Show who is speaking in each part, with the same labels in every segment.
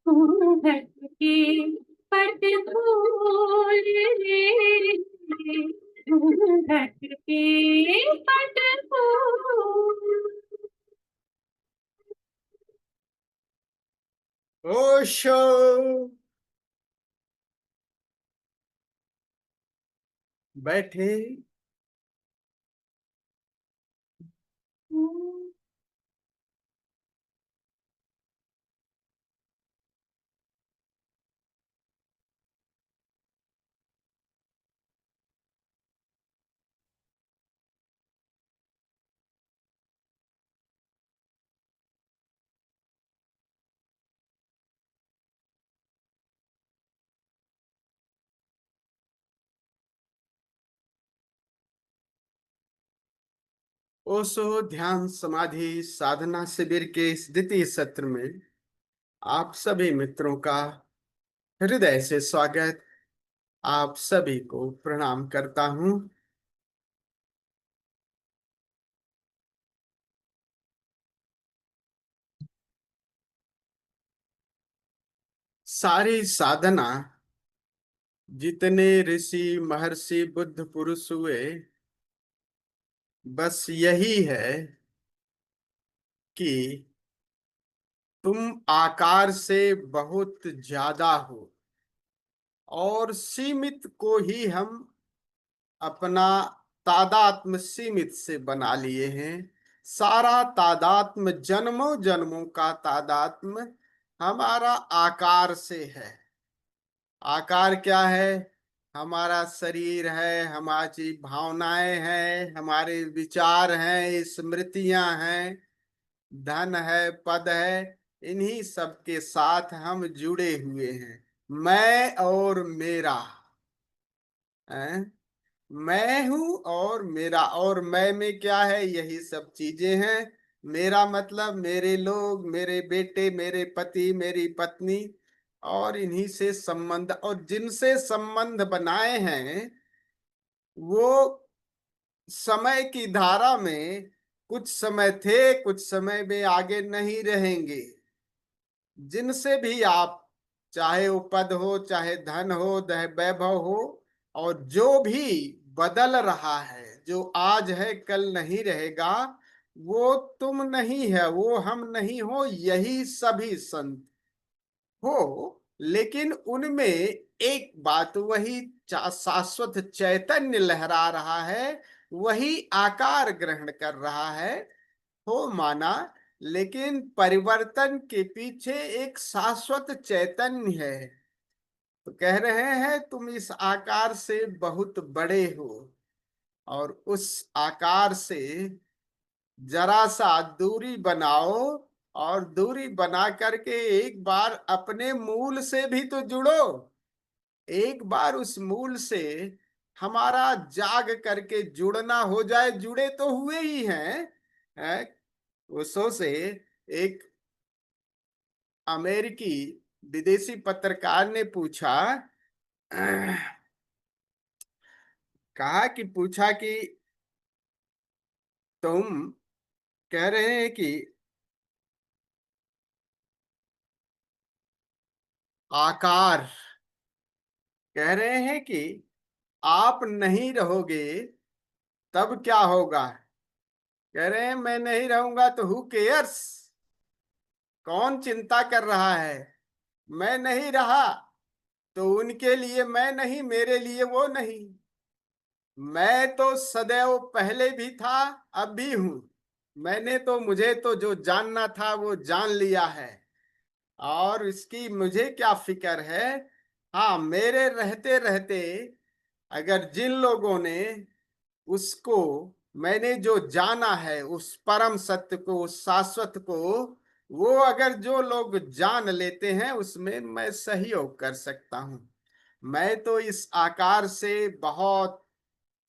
Speaker 1: घूंघट के पट खोल रे, घूंघट के पट खोल।
Speaker 2: ओशो। बैठे। ओशो ध्यान समाधि साधना शिविर के इस द्वितीय सत्र में आप सभी मित्रों का हृदय से स्वागत। आप सभी को प्रणाम करता हूं। सारी साधना जितने ऋषि महर्षि बुद्ध पुरुष हुए, बस यही है कि तुम आकार से बहुत ज्यादा हो और सीमित को ही हम अपना तादात्म्य सीमित से बना लिए हैं। सारा तादात्म्य जन्मों जन्मों का तादात्म्य हमारा आकार से है। आकार क्या है? हमारा शरीर है, हमारी भावनाएं हैं, हमारे विचार हैं, स्मृतियां हैं, धन है, पद है। इन्हीं सब के साथ हम जुड़े हुए हैं। मैं और मेरा है। मैं हूं और मेरा, और मैं में क्या है? यही सब चीजें हैं। मेरा मतलब मेरे लोग, मेरे बेटे, मेरे पति, मेरी पत्नी, और इन्हीं से संबंध, और जिनसे संबंध बनाए हैं वो समय की धारा में कुछ समय थे, कुछ समय में आगे नहीं रहेंगे। जिनसे भी आप, चाहे वो पद हो, चाहे धन हो, चाहे वैभव हो, और जो भी बदल रहा है, जो आज है कल नहीं रहेगा, वो तुम नहीं है, वो हम नहीं हो, यही सभी संत हो। लेकिन उनमें एक बात, वही शाश्वत चैतन्य लहरा रहा है, वही आकार ग्रहण कर रहा है, हो माना। लेकिन परिवर्तन के पीछे एक शाश्वत चैतन्य है। तो कह रहे हैं तुम इस आकार से बहुत बड़े हो, और उस आकार से जरा सा दूरी बनाओ, और दूरी बना करके एक बार अपने मूल से भी तो जुड़ो। एक बार उस मूल से हमारा जाग करके जुड़ना हो जाए। जुड़े तो हुए ही हैं। उसो से एक अमेरिकी विदेशी पत्रकार ने पूछा, कहा कि पूछा कि तुम कह रहे हैं कि आकार, कह रहे हैं कि आप नहीं रहोगे तब क्या होगा? कह रहे हैं मैं नहीं रहूंगा तो हु केयर्स, कौन चिंता कर रहा है? मैं नहीं रहा तो उनके लिए मैं नहीं, मेरे लिए वो नहीं। मैं तो सदैव पहले भी था, अब भी हूं। मैंने तो, मुझे तो जो जानना था वो जान लिया है, और इसकी मुझे क्या फिक्र है। हाँ, मेरे रहते रहते अगर जिन लोगों ने उसको, मैंने जो जाना है उस परम सत्य को, उस शाश्वत को, वो अगर जो लोग जान लेते हैं, उसमें मैं सहयोग कर सकता हूं। मैं तो इस आकार से बहुत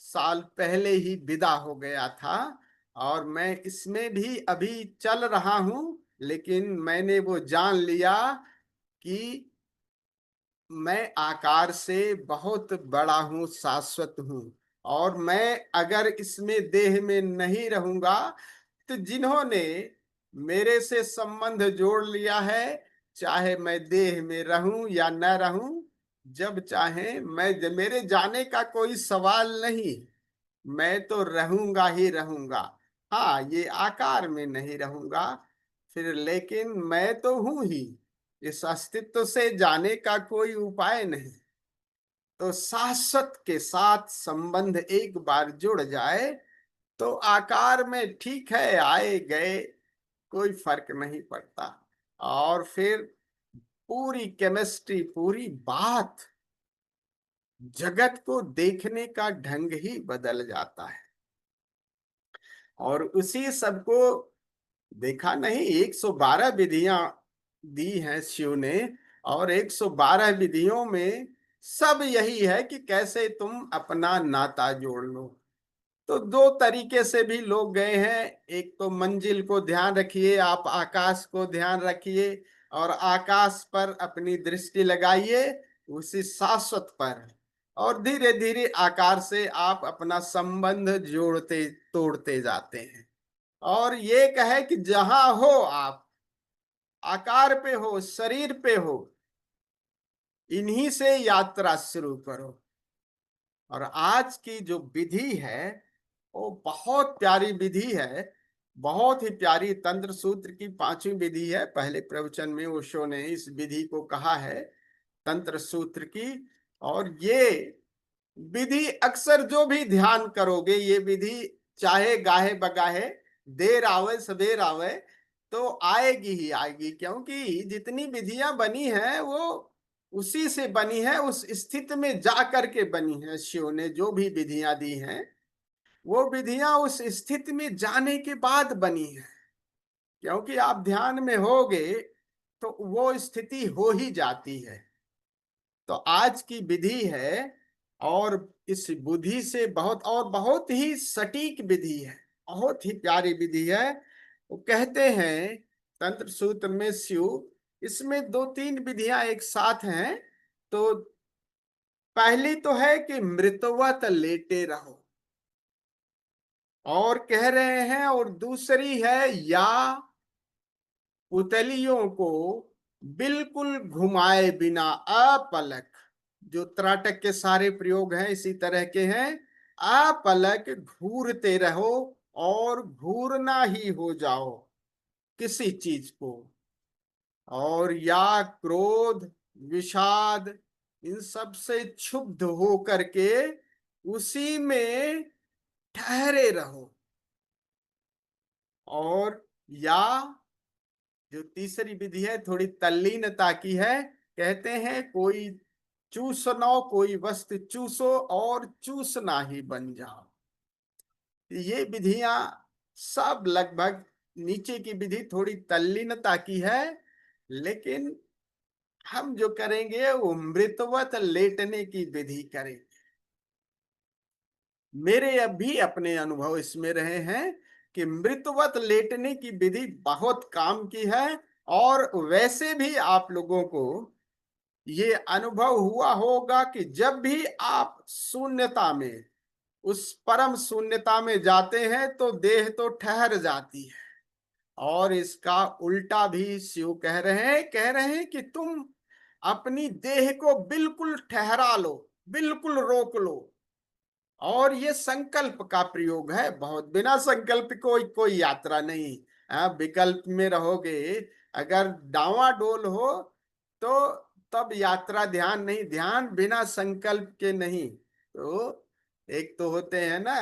Speaker 2: साल पहले ही विदा हो गया था, और मैं इसमें भी अभी चल रहा हूं। लेकिन मैंने वो जान लिया कि मैं आकार से बहुत बड़ा हूँ, शाश्वत हूँ। और मैं अगर इसमें देह में नहीं रहूंगा, तो जिन्होंने मेरे से संबंध जोड़ लिया है, चाहे मैं देह में रहूं या न रहूं, जब चाहे मैं, मेरे जाने का कोई सवाल नहीं, मैं तो रहूंगा ही रहूंगा। हाँ, ये आकार में नहीं रहूंगा फिर, लेकिन मैं तो हूं ही। इस अस्तित्व से जाने का कोई उपाय नहीं। तो शाश्वत के साथ संबंध एक बार जुड़ जाए तो आकार में ठीक है, आए गए कोई फर्क नहीं पड़ता। और फिर पूरी केमिस्ट्री, पूरी बात, जगत को देखने का ढंग ही बदल जाता है। और उसी सबको देखा नहीं, 112 विधियां दी हैं शिव ने, और 112 विधियों में सब यही है कि कैसे तुम अपना नाता जोड़ लो। तो दो तरीके से भी लोग गए हैं। एक तो मंजिल को ध्यान रखिए, आप आकाश को ध्यान रखिए और आकाश पर अपनी दृष्टि लगाइए, उसी शाश्वत पर, और धीरे धीरे आकार से आप अपना संबंध जोड़ते तोड़ते जाते हैं। और ये कहे कि जहां हो आप, आकार पे हो, शरीर पे हो, इन्हीं से यात्रा शुरू करो। और आज की जो विधि है वो बहुत प्यारी विधि है, बहुत ही प्यारी। तंत्र सूत्र की 5वीं विधि है। पहले प्रवचन में ओशो ने इस विधि को कहा है, तंत्र सूत्र की। और ये विधि अक्सर जो भी ध्यान करोगे, ये विधि चाहे गाहे बगाहे, देर आवे सबेर आवे, तो आएगी ही आएगी। क्योंकि जितनी विधियां बनी हैं वो उसी से बनी है, उस स्थिति में जा करके बनी है। शिव ने जो भी विधियां दी हैं वो विधियां उस स्थिति में जाने के बाद बनी है। क्योंकि आप ध्यान में होगे तो वो स्थिति हो ही जाती है। तो आज की विधि है, और इस बुद्धि से बहुत, और बहुत ही सटीक विधि है, बहुत ही प्यारी विधि है। वो कहते हैं तंत्र सूत्र में शिव, इसमें 2-3 विधियां एक साथ हैं। तो पहली तो है कि मृतवत लेटे रहो, और कह रहे हैं, और दूसरी है या पुतलियों को बिल्कुल घुमाए बिना अपलक। जो त्राटक के सारे प्रयोग हैं इसी तरह के हैं। अपलक घूरते रहो, और घूरना ही हो जाओ किसी चीज को। और या क्रोध, विषाद, इन सब से क्षुब्ध हो करके उसी में ठहरे रहो। और या जो तीसरी विधि है थोड़ी तल्लीनता की है, कहते हैं कोई चूसनो, कोई वस्तु चूसो और चूसना ही बन जाओ। ये विधियां सब लगभग, नीचे की विधि थोड़ी तल्लीनता की है, लेकिन हम जो करेंगे वो मृतवत लेटने की विधि करेंगे। मेरे अभी अपने अनुभव इसमें रहे हैं कि मृतवत लेटने की विधि बहुत काम की है। और वैसे भी आप लोगों को ये अनुभव हुआ होगा कि जब भी आप शून्यता में, उस परम शून्यता में जाते हैं तो देह तो ठहर जाती है। और इसका उल्टा भी शिव कह रहे हैं कि तुम अपनी देह को बिल्कुल ठहरा लो, बिल्कुल रोक लो। और ये संकल्प का प्रयोग है बहुत, बिना संकल्प कोई कोई यात्रा नहीं। विकल्प में रहोगे, अगर डावाडोल हो तो तब यात्रा ध्यान नहीं, ध्यान बिना संकल्प के नहीं। तो एक तो होते हैं ना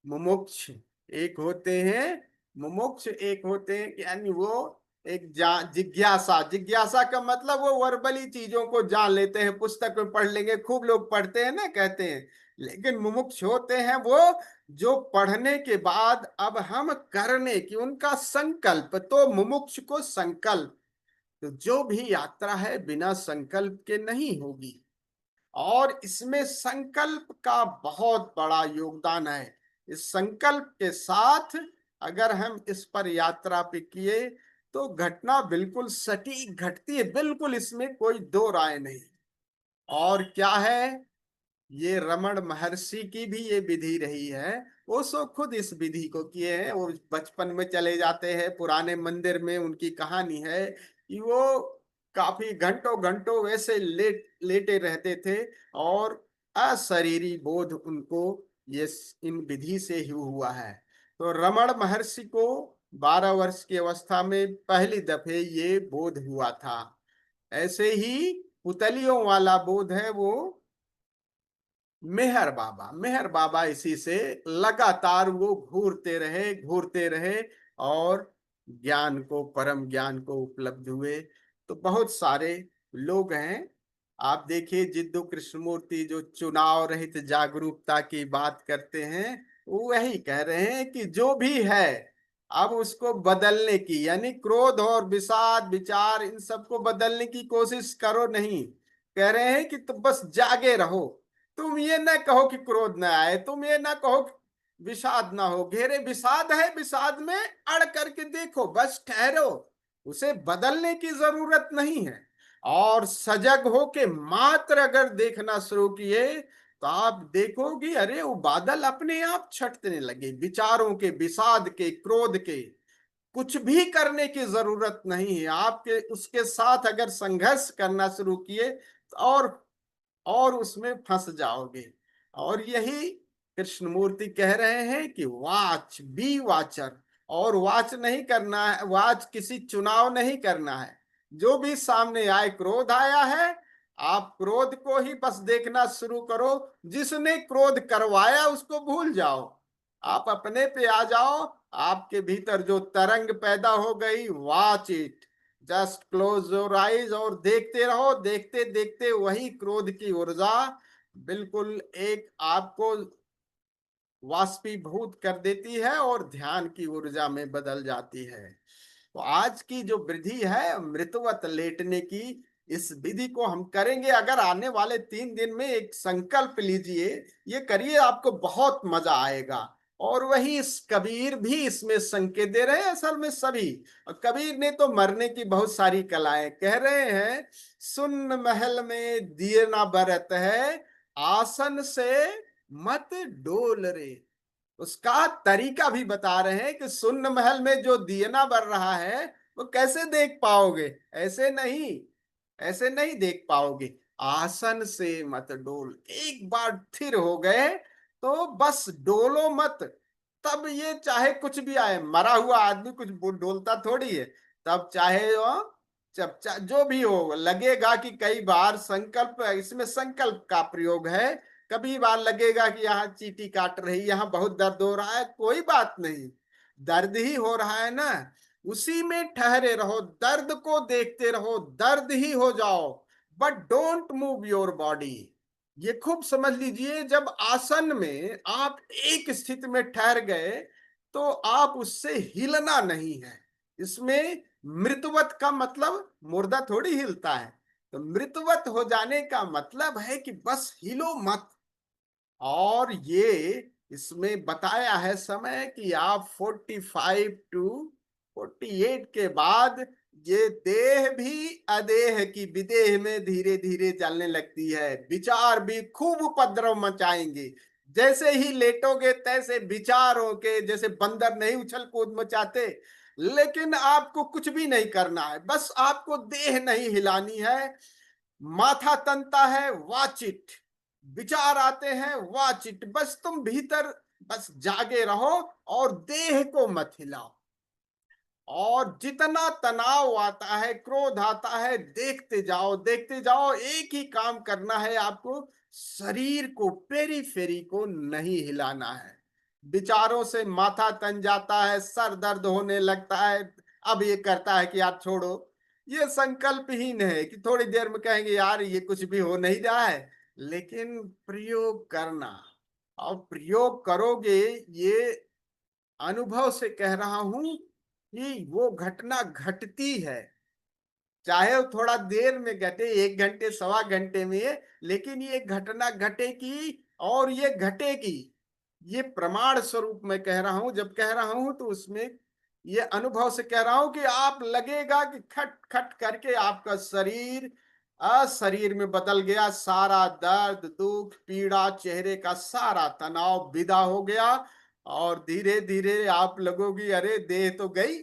Speaker 2: मुमुक्ष, एक होते हैं मुमुक्ष, एक होते हैं यानी वो एक जिज्ञासा। जिज्ञासा का मतलब वो वर्बली चीजों को जान लेते हैं, पुस्तक में पढ़ लेंगे, खूब लोग पढ़ते हैं ना, कहते हैं। लेकिन मुमुक्ष होते हैं वो जो पढ़ने के बाद अब हम करने की, उनका संकल्प। तो मुमुक्ष को संकल्प, तो जो भी यात्रा है बिना संकल्प के नहीं होगी। और इसमें संकल्प का बहुत बड़ा योगदान है। इस संकल्प के साथ अगर हम इस पर यात्रा पे किए तो घटना बिल्कुल सटीक घटती है, बिल्कुल, इसमें कोई दो राय नहीं। और क्या है, ये रमण महर्षि की भी ये विधि रही है। ओशो खुद इस विधि को किए हैं। वो बचपन में चले जाते हैं पुराने मंदिर में, उनकी कहानी है कि वो काफी घंटों घंटों वैसे लेटे रहते थे और अशरीरी बोध उनको ये इन विधि से ही हुआ है। तो रमण महर्षि को 12 वर्ष की अवस्था में पहली दफे ये बोध हुआ था। ऐसे ही पुतलियों वाला बोध है वो मेहर बाबा इसी से लगातार वो घूरते रहे और ज्ञान को, परम ज्ञान को उपलब्ध हुए। तो बहुत सारे लोग हैं। आप देखिए जिद्दू कृष्णमूर्ति जो चुनाव रहित जागरूकता की बात करते हैं, वो वही कह रहे हैं कि जो भी है अब उसको बदलने की, यानी क्रोध और विषाद विचार इन सबको बदलने की कोशिश करो नहीं। कह रहे हैं कि तुम बस जागे रहो। तुम ये ना कहो कि क्रोध ना आए, तुम ये ना कहो कि विषाद ना हो। घेरे विषाद है, विषाद में अड़ करके देखो, बस ठहरो। उसे बदलने की जरूरत नहीं है। और सजग हो के मात्र अगर देखना शुरू किए तो आप देखोगे अरे वो बादल अपने आप छटने लगे, विचारों के, विषाद के, क्रोध के। कुछ भी करने की जरूरत नहीं है आपके, उसके साथ अगर संघर्ष करना शुरू किए तो और उसमें फंस जाओगे। और यही कृष्णमूर्ति कह रहे हैं कि वाच बी वाचर। और वाच नहीं करना है, वाच किसी चुनाव नहीं करना है। जो भी सामने आए, क्रोध आया है, आप क्रोध को ही बस देखना शुरू करो। जिसने क्रोध करवाया उसको भूल जाओ, आप अपने पे आ जाओ। आपके भीतर जो तरंग पैदा हो गई, watch it, just close your eyes और देखते रहो। देखते देखते वही क्रोध की ऊर्जा बिल्कुल एक आपको वाष्पीभूत कर देती है और ध्यान की ऊर्जा में बदल जाती है। तो आज की जो विधि है मृतवत लेटने की, इस विधि को हम करेंगे। अगर आने वाले 3 दिन में एक संकल्प लीजिए, ये करिए, आपको बहुत मजा आएगा। और वही इस कबीर भी इसमें संकेत दे रहे हैं, असल में सभी। और कबीर ने तो मरने की बहुत सारी कलाएं कह रहे हैं। सुन महल में दिए ना बरत है, आसन से मत डोल रे। उसका तरीका भी बता रहे हैं कि सुन्न महल में जो दियना बर रहा है वो कैसे देख पाओगे। ऐसे नहीं देख पाओगे। आसन से मत डोल। एक बार स्थिर हो गए तो बस डोलो मत। तब ये चाहे कुछ भी आए, मरा हुआ आदमी कुछ डोलता थोड़ी है। तब चाहे जो भी हो, लगेगा कि कई बार संकल्प, इसमें संकल्प का प्रयोग है। कभी बार लगेगा कि यहाँ चींटी काट रही, यहाँ बहुत दर्द हो रहा है, कोई बात नहीं, दर्द ही हो रहा है ना, उसी में ठहरे रहो, दर्द को देखते रहो, दर्द ही हो जाओ, but don't move your body. ये खूब समझ लीजिए, जब आसन में आप एक स्थिति में ठहर गए तो आप उससे हिलना नहीं है। इसमें मृतवत का मतलब मुर्दा थोड़ी हिलता है। तो मृतवत हो जाने का मतलब है कि बस हिलो मत। और ये इसमें बताया है समय कि आप 45 to 48 के बाद ये देह भी अदेह की विदेह में धीरे धीरे चलने लगती है। विचार भी खूब उपद्रव मचाएंगे। जैसे ही लेटोगे तैसे विचारों के, जैसे बंदर नहीं उछल कूद मचाते, लेकिन आपको कुछ भी नहीं करना है, बस आपको देह नहीं हिलानी है। माथा तनता है, वॉच इट। विचार आते हैं, वॉच इट। बस तुम भीतर बस जागे रहो और देह को मत हिलाओ। और जितना तनाव आता है, क्रोध आता है, देखते जाओ देखते जाओ। एक ही काम करना है आपको, शरीर को, पेरीफेरी को नहीं हिलाना है। विचारों से माथा तन जाता है, सर दर्द होने लगता है। अब ये करता है कि यार छोड़ो, ये संकल्पहीन है कि थोड़ी देर में कहेंगे यार ये कुछ भी हो नहीं रहा है। लेकिन प्रयोग करना, और प्रयोग करोगे, ये अनुभव से कह रहा हूं कि वो घटना घटती है। चाहे वो थोड़ा देर में घटे, 1 घंटे, सवा घंटे में, लेकिन ये घटना घटेगी और ये घटेगी। ये प्रमाण स्वरूप मैं कह रहा हूं। जब कह रहा हूं तो उसमें ये अनुभव से कह रहा हूं कि आप लगेगा कि खट खट करके आपका शरीर शरीर में बदल गया। सारा दर्द, दुख, पीड़ा, चेहरे का सारा तनाव विदा हो गया और धीरे धीरे आप लगोगी अरे देह तो गई,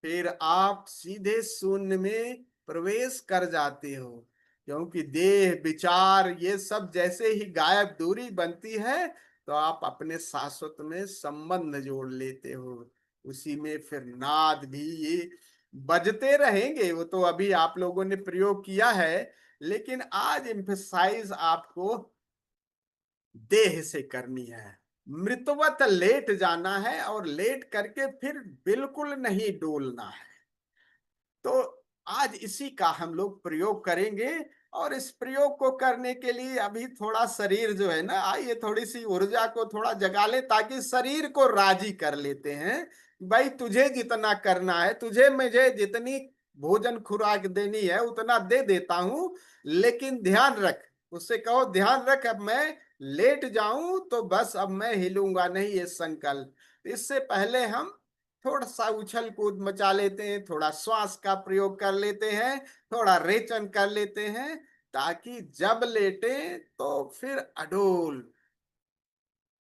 Speaker 2: फिर आप सीधे शून्य में प्रवेश कर जाते हो। क्योंकि देह विचार ये सब जैसे ही गायब दूरी बनती है, तो आप अपने शाश्वत में संबंध जोड़ लेते हो। उसी में फिर नाद भी ये बजते रहेंगे। वो तो अभी आप लोगों ने प्रयोग किया है, लेकिन आज एम्फसाइज आपको देह से करनी है। मृतवत लेट जाना है और लेट करके फिर बिल्कुल नहीं डोलना है। तो आज इसी का हम लोग प्रयोग करेंगे। और इस प्रयोग को करने के लिए अभी थोड़ा शरीर जो है ना, आइए थोड़ी सी ऊर्जा को थोड़ा जगा ले, ताकि शरीर को राजी कर लेते हैं। भाई तुझे जितना करना है, तुझे मुझे जितनी भोजन खुराक देनी है उतना दे देता हूं, लेकिन ध्यान रख, उससे कहो ध्यान रख, अब मैं लेट जाऊं तो बस अब मैं हिलूंगा नहीं, ये संकल्प। इससे पहले हम थोड़ा सा उछल कूद मचा लेते हैं, थोड़ा श्वास का प्रयोग कर लेते हैं, थोड़ा रेचन कर लेते हैं, ताकि जब लेटे तो फिर अडोल।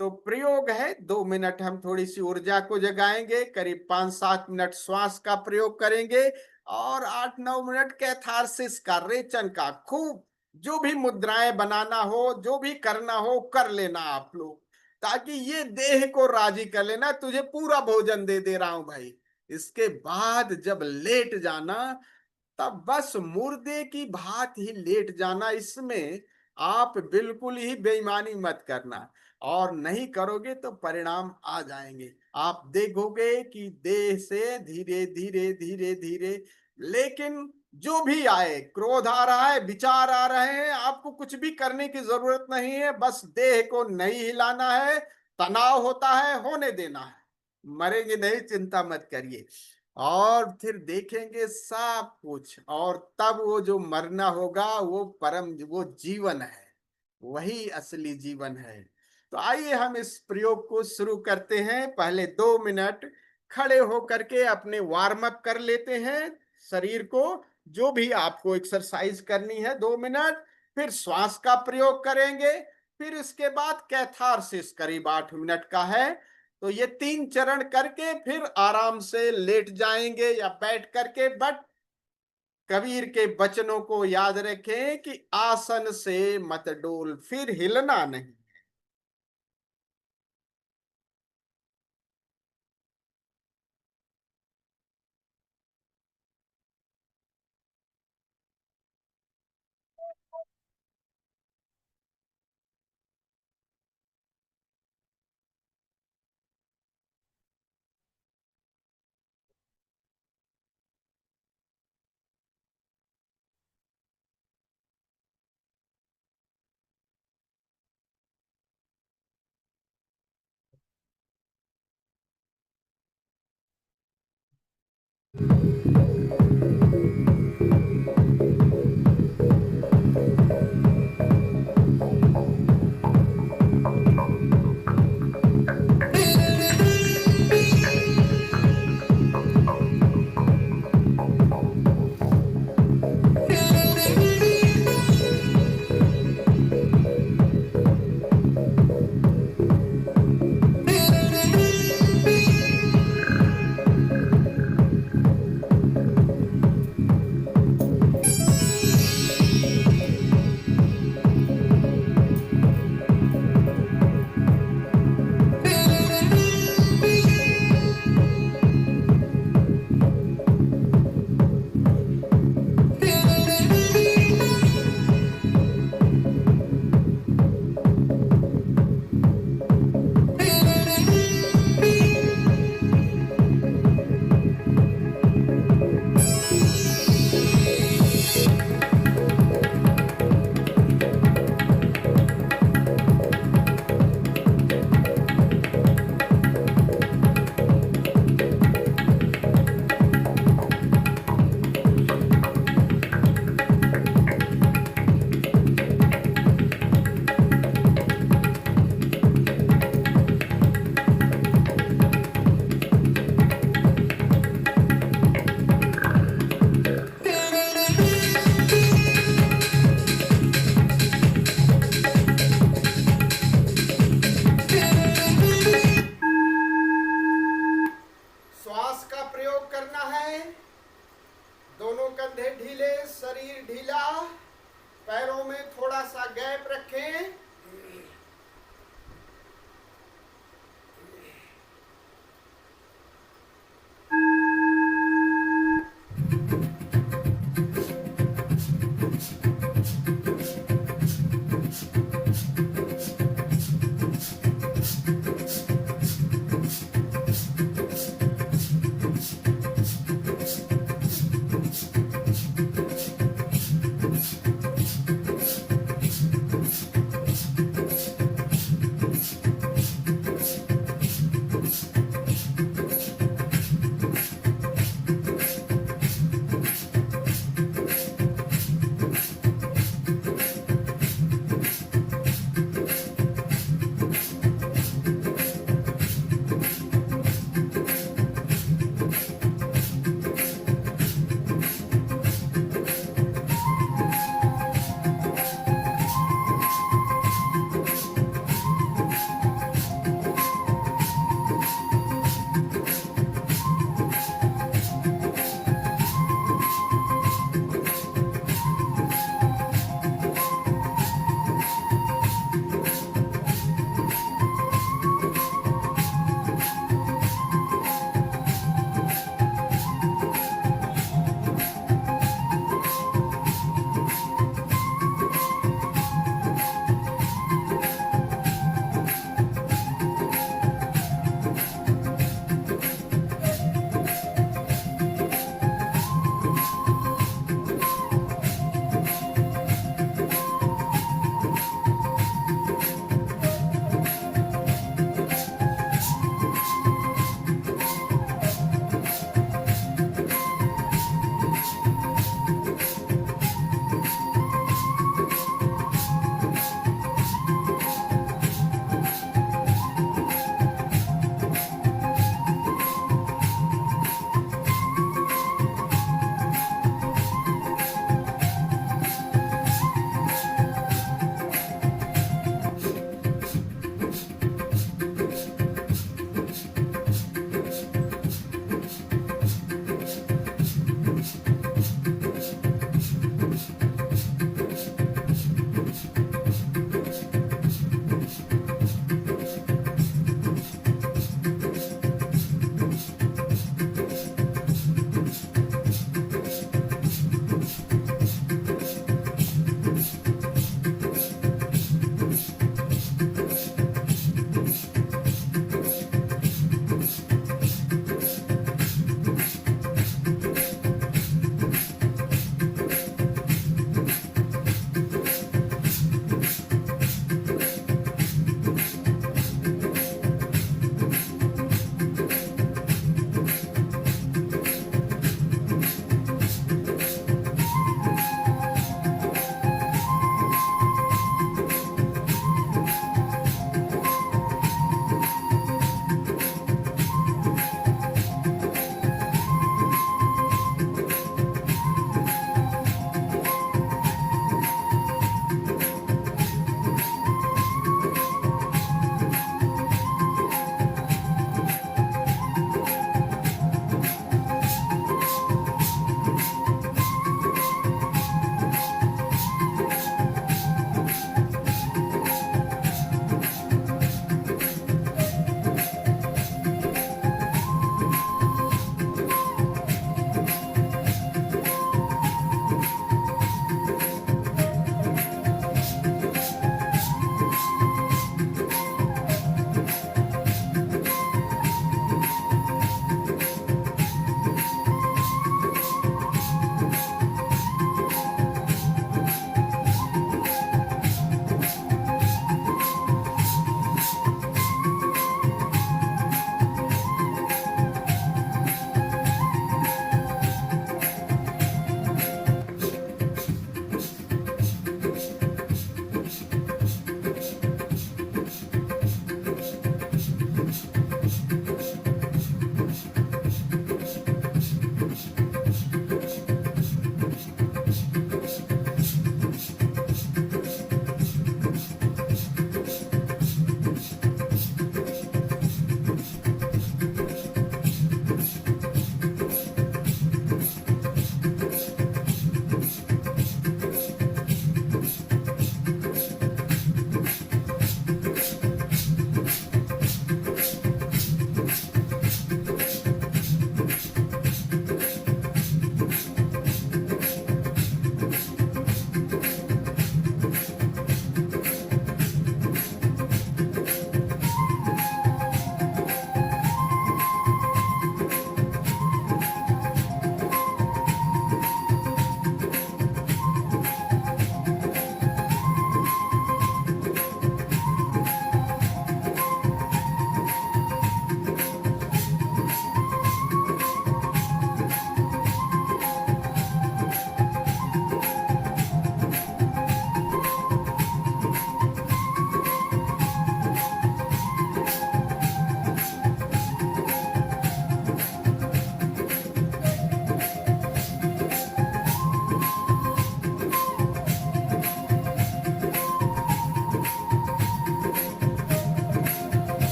Speaker 2: तो प्रयोग है 2 मिनट, हम थोड़ी सी ऊर्जा को जगाएंगे, करीब 5-7 मिनट श्वास का प्रयोग करेंगे, और 8-9 मिनट कैथारसिस का, रेचन का, खूब जो भी मुद्राएं बनाना हो, जो भी करना हो कर लेना आप लोग, ताकि ये देह को राजी कर लेना, तुझे पूरा भोजन दे दे रहा हूं भाई। इसके बाद जब लेट जाना, तब बस मुर्दे की भांत ही लेट जाना। इसमें आप बिल्कुल ही बेईमानी मत करना, और नहीं करोगे तो परिणाम आ जाएंगे। आप देखोगे कि देह से धीरे धीरे धीरे धीरे, लेकिन जो भी आए, क्रोध आ रहा है, विचार आ रहे हैं, आपको कुछ भी करने की जरूरत नहीं है, बस देह को नहीं हिलाना है। तनाव होता है, होने देना है, मरेंगे नहीं, चिंता मत करिए। और फिर देखेंगे सब कुछ, और तब वो जो मरना होगा वो परम, वो जीवन है, वही असली जीवन है। तो आइए हम इस प्रयोग को शुरू करते हैं। पहले 2 मिनट खड़े होकर के अपने वार्म अप कर लेते हैं शरीर को, जो भी आपको एक्सरसाइज करनी है 2 मिनट। फिर श्वास का प्रयोग करेंगे, फिर इसके बाद कैथारसिस करीब 8 मिनट का है। तो ये 3 चरण करके फिर आराम से लेट जाएंगे या बैठ करके। बट कबीर के वचनों को याद रखें कि आसन से मत डोल, फिर हिलना नहीं। शरीर ढीला, पैरों में थोड़ा सा गैप रखें।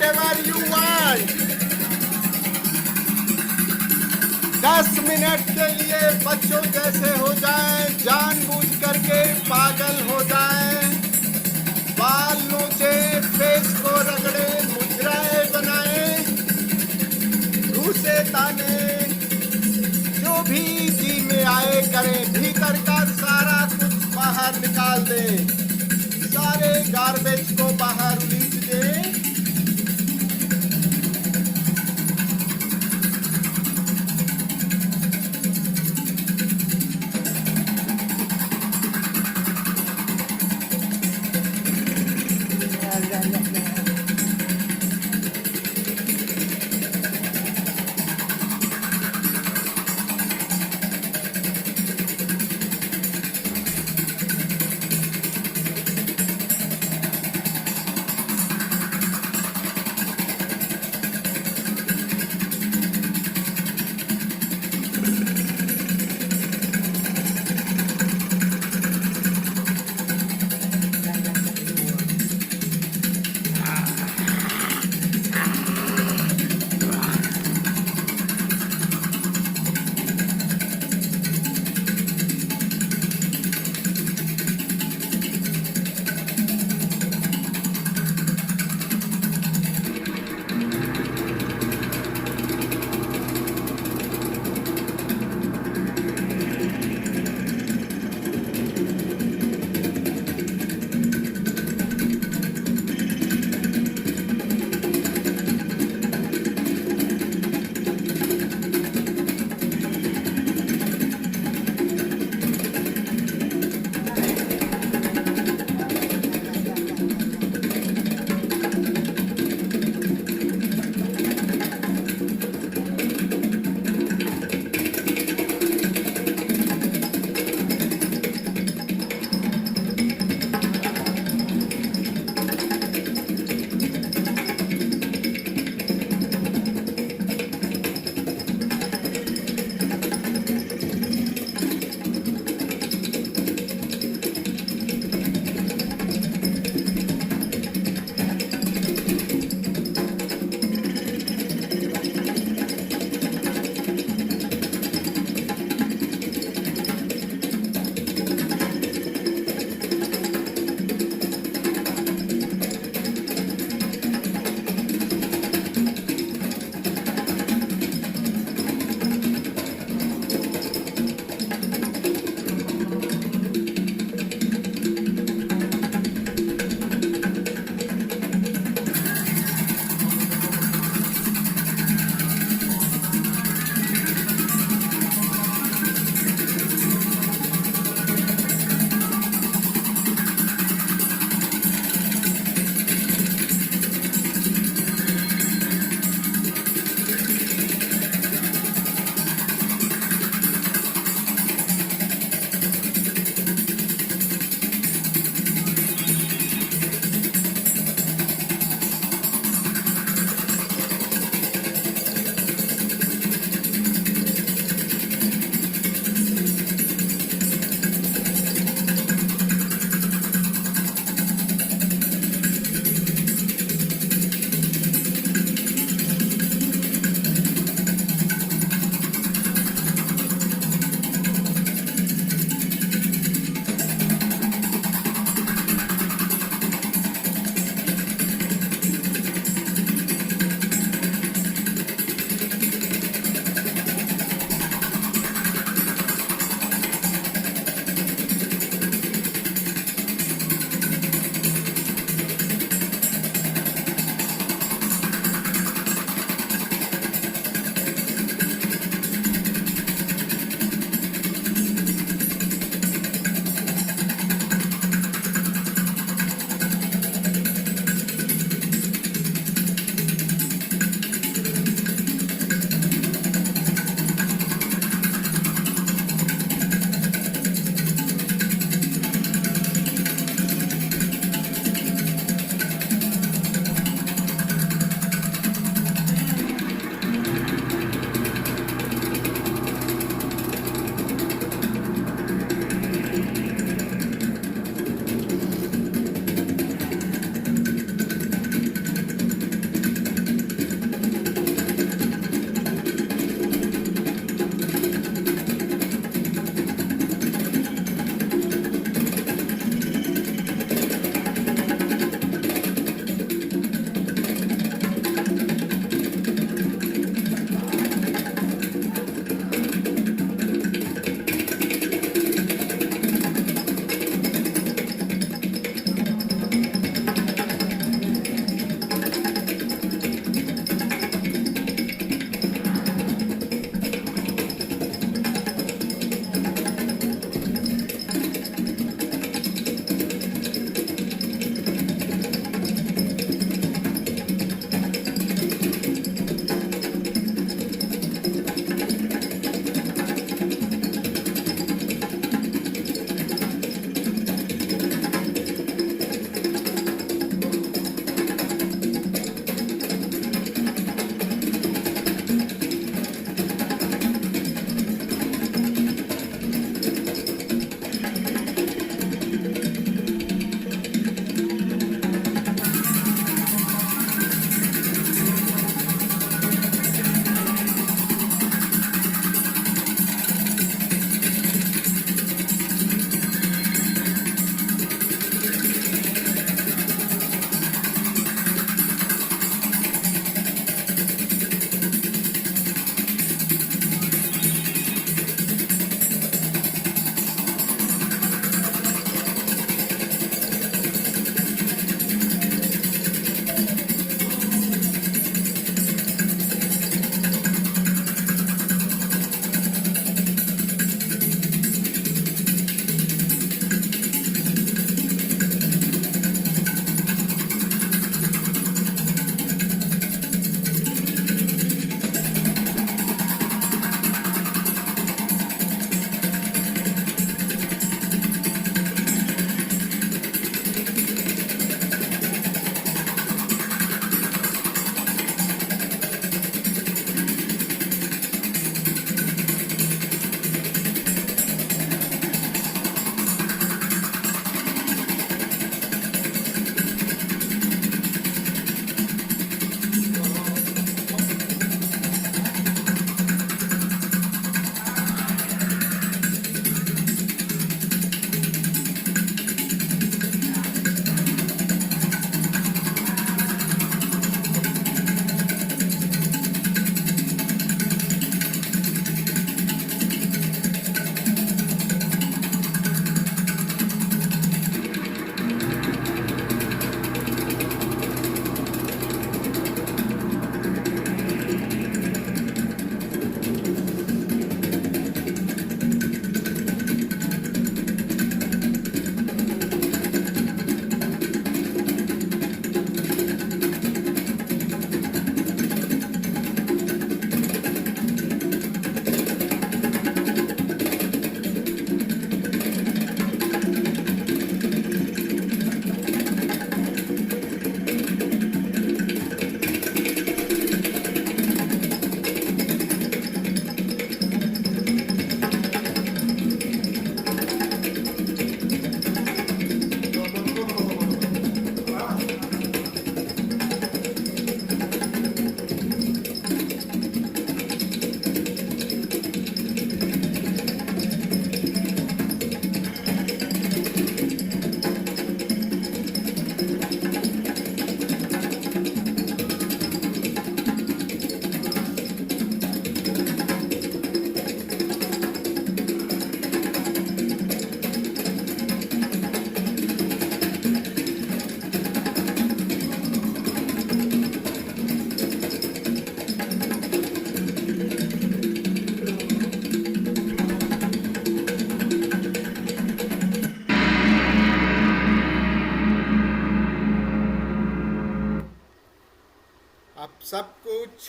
Speaker 2: wherever you want. 10 मिनट के लिए बच्चों जैसे हो जाएं, जानबूझ करके पागल हो जाएं, बाल नोचे, फेस को रगड़े, मुद्राएं बनाएं, घूसे ताने, जो भी जी में आए करें, भीतर का सारा कुछ बाहर निकाल दें, सारे गार्बेज को बाहर उलीच दें।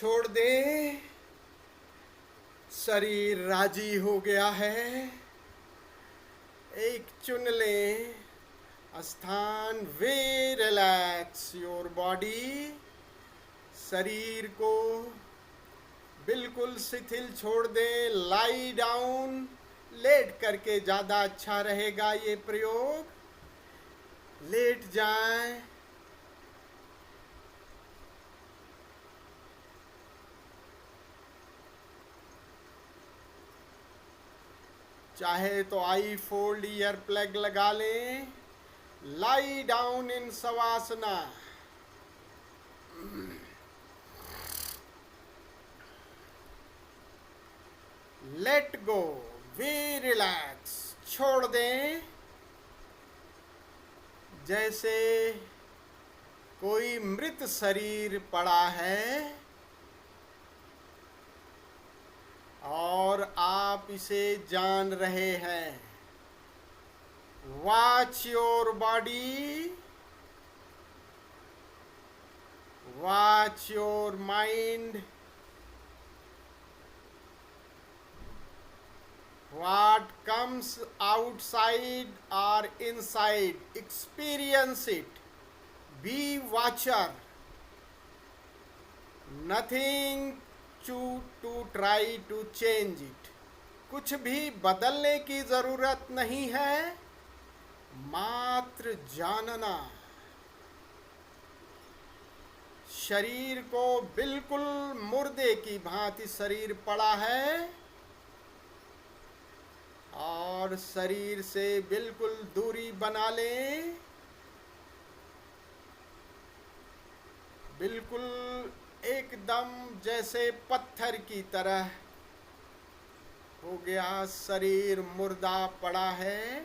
Speaker 2: छोड़ दे, शरीर राजी हो गया है। एक चुन ले स्थान, वे रिलैक्स योर बॉडी। शरीर को बिल्कुल शिथिल छोड़ दे, लाई डाउन। लेट करके ज़्यादा अच्छा रहेगा ये प्रयोग। लेट जाएं। चाहे तो आई फोल्ड ईयर प्लग लगा लें। Lie down in shavasana. Let go, we relax. छोड़ दें। जैसे कोई मृत शरीर पड़ा है और आप इसे जान रहे हैं। Watch your body, watch your mind. What comes outside or inside, experience it. Be watcher. Nothing to try to change it. कुछ भी बदलने की जरूरत नहीं है, मात्र जानना। शरीर को बिल्कुल मुर्दे की भांति शरीर पड़ा है और शरीर से बिल्कुल दूरी बना लें। बिल्कुल एकदम जैसे पत्थर की तरह हो गया, शरीर मुर्दा पड़ा है।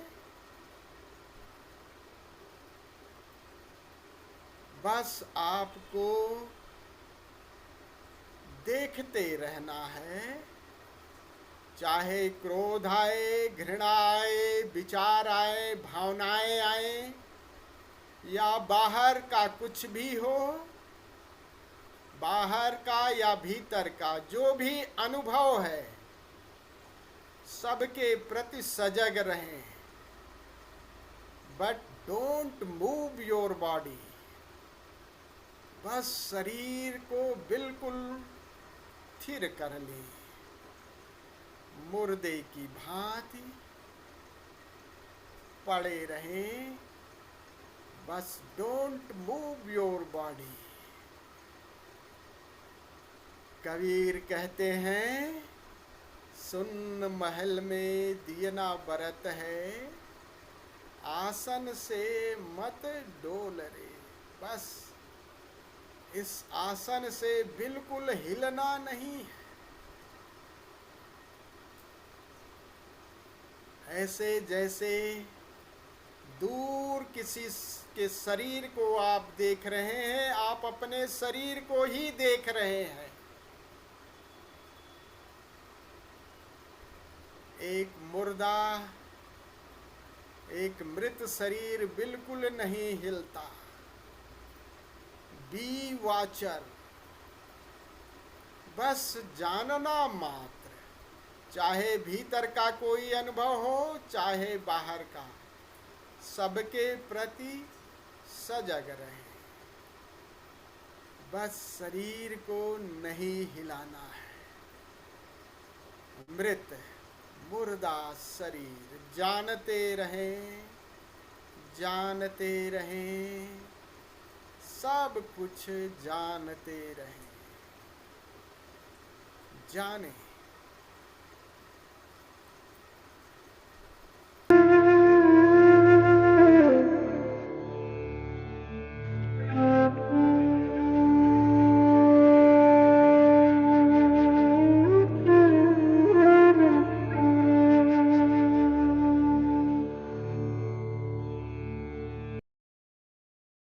Speaker 2: बस आपको देखते रहना है। चाहे क्रोध आए, घृणा आए, विचार आए, भावनाएं आए या बाहर का कुछ भी हो, बाहर का या भीतर का जो भी अनुभव है, सबके प्रति सजग रहें। But don't move your body. बस शरीर को बिल्कुल स्थिर कर लें, मुर्दे की भांति पड़े रहें। बस don't move your body. Kabir कहते हैं, सुन महल में दियना बरत है, आसन से मत डोल रे। बस इस आसन से बिल्कुल हिलना नहीं है। ऐसे जैसे दूर किसी के शरीर को आप देख रहे हैं, आप अपने शरीर को ही देख रहे हैं। एक मुर्दा, एक मृत शरीर बिल्कुल नहीं हिलता। Be watcher. बस जानना मात्र। चाहे भीतर का कोई अनुभव हो, चाहे बाहर का, सबके प्रति सजग रहे। बस शरीर को नहीं हिलाना है। मृत मुर्दा शरीर जानते रहें, जानते रहें, सब कुछ जानते रहें। जाने